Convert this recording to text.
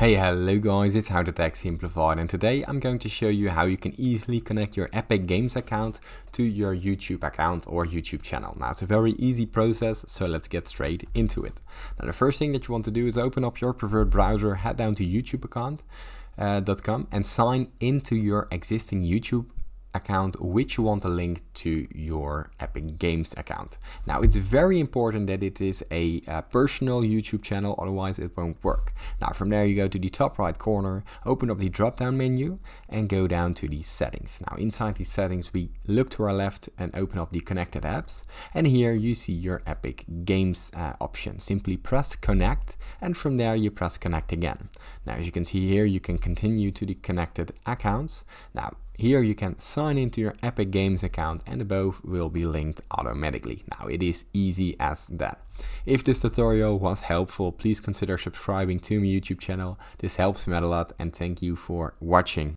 Hey, hello guys, it's How to Tech Simplified, and today I'm going to show you how you can easily connect your Epic Games account to your YouTube account or YouTube channel. Now, it's a very easy process, so let's get straight into it. Now, the first thing that you want to do is open up your preferred browser, head down to youtube.com and sign into your existing YouTube account which you want to link to your Epic Games account. Now, it's very important that it is a personal YouTube channel, otherwise it won't work. Now, from there you go to the top right corner, open up the drop down menu and go down to the settings. Now, inside these settings we look to our left and open up the connected apps, and here you see your Epic Games option. Simply press connect, and from there you press connect again. Now, as you can see here, you can continue to the connected accounts. Now, here you can sign into your Epic Games account and both will be linked automatically. Now, it is easy as that. If this tutorial was helpful, please consider subscribing to my YouTube channel. This helps me out a lot, and thank you for watching.